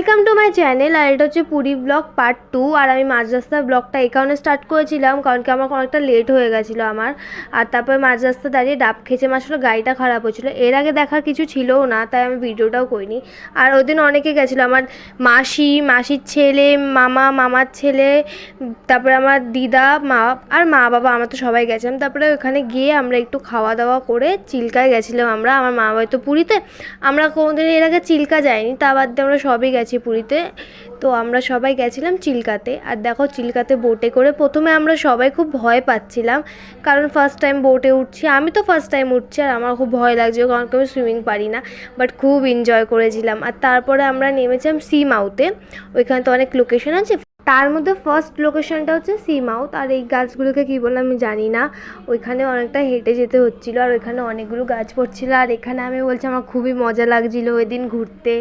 Welcome to my channel. আর এটা হচ্ছে পুরী ব্লগ পার্ট 2। আর আমি মাঝ রাস্তার ব্লগটা এই কারণে স্টার্ট করেছিলাম কারণ কি আমার অনেকটা লেট হয়ে গেছিলো আমার। আর তারপর মাঝ রাস্তা দাঁড়িয়ে ডাব খেয়েছে, আসলে গাড়িটা খারাপ হচ্ছিলো, এর আগে দেখার কিছু ছিলও না, তাই আমি ভিডিওটাও করিনি। আর ওই দিন অনেকে গেছিলো, আমার মাসির ছেলে, মামার ছেলে, তারপরে আমার দিদা, মা বাবা, আমরা তো সবাই গেছিলাম। তারপরে ওখানে গিয়ে আমরা একটু খাওয়া দাওয়া করে চিল্কায় গেছিলাম আমরা। আমার মা বাড়ি তো পুরীতে, আমরা কোনোদিন এর আগে চিল্কা যাইনি, তা বাদ দিয়ে আমরা সবই গেছি পুরীতে। তো আমরা সবাই গেছিলাম চিল্কাতে। আর দেখো চিল্কাতে বোটে করে প্রথমে আমরা সবাই খুব ভয় পাচ্ছিলাম, কারণ ফার্স্ট টাইম বোটে উঠছি, আমি তো ফার্স্ট টাইম উঠছি আর আমার খুব ভয় লাগছে কারণ আমি সুইমিং পারি না। বাট খুব এনজয় করেছিলাম। আর তারপরে আমরা নেমেছিলাম সি মাউথে। ওইখানে তো অনেক লোকেশন আছে, তার মধ্যে ফার্স্ট লোকেশনটা হচ্ছে সি মাউথ। আর এই গাছগুলোকে কী বললাম আমি জানি না, ওইখানে অনেকটা হেঁটে যেতে হচ্ছিলো আর ওইখানে অনেকগুলো গাছ পড়ছিলো। আর এখানে আমি বলছি আমার খুবই মজা লাগছিলো ওই দিন ঘুরতে,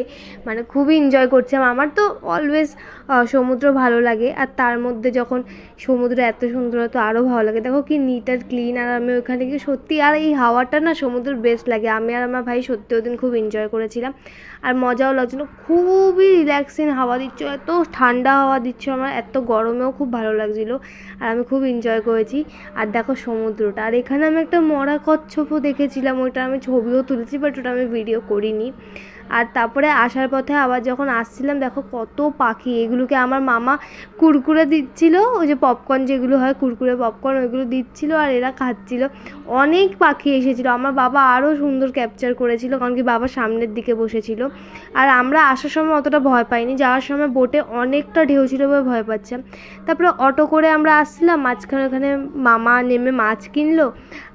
মানে খুবই এনজয় করছিলাম। আমার তো অলওয়েজ সমুদ্র ভালো লাগে, আর তার মধ্যে যখন সমুদ্র এত সুন্দর তো আরও ভালো লাগে। দেখো কি নিট আর ক্লিন। আর আমি ওইখানে গিয়ে সত্যি, আর এই হাওয়াটা না সমুদ্রের বেস্ট লাগে। আমি আর আমার ভাই সত্যি ওই দিন খুব এনজয় করেছিলাম আর মজাও লাগছিলো। খুবই রিল্যাক্সিং হাওয়া দিচ্ছ, এত ঠান্ডা হাওয়া দিচ্ছ, আমার এত গরমেও খুব ভালো লাগছিলো আর আমি খুব এনজয় করেছি। আর দেখো সমুদ্রটা, আর এখানে আমি একটা মরা কচ্ছপও দেখেছিলাম, ওইটা আমি ছবিও তুলেছি বাট ওটা আমি ভিডিও করিনি। আর তারপরে আসার পথে আবার যখন আসছিলাম দেখো কত পাখি, এগুলোকে আমার মামা কুরকুরে দিচ্ছিলো, ওই যে পপকর্ন যেগুলো হয় কুরকুরে পপকর্ন, ওইগুলো দিচ্ছিলো আর এরা খাচ্ছিলো। অনেক পাখি এসেছিলো, আমার বাবা আরও সুন্দর ক্যাপচার করেছিল কারণ কি বাবা সামনের দিকে বসেছিল। আর আমরা আসার সময় অতটা ভয় পাইনি, যাওয়ার সময় বোটে অনেকটা ঢেউ ছিল বলে ভয় পাচ্ছিলাম। তারপরে অটো করে আমরা আসছিলাম, মাঝখানে ওখানে মামা নেমে মাছ কিনলো।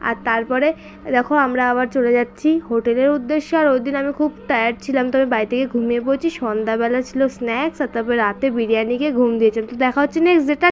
আর তারপরে দেখো আমরা আবার চলে যাচ্ছি হোটেলের উদ্দেশ্যে। আর ওই দিন আমি খুব টায়ার্ড ছিলাম, তো আমি বাড়ি থেকে ঘুমিয়ে পড়েছি। সন্ধ্যাবেলা ছিল স্ন্যাক্স, আর তারপরে রাতে বিরিয়ানি খেয়ে ঘুম দিয়েছিলাম। তো দেখা হচ্ছে নেক্সট ডেটা।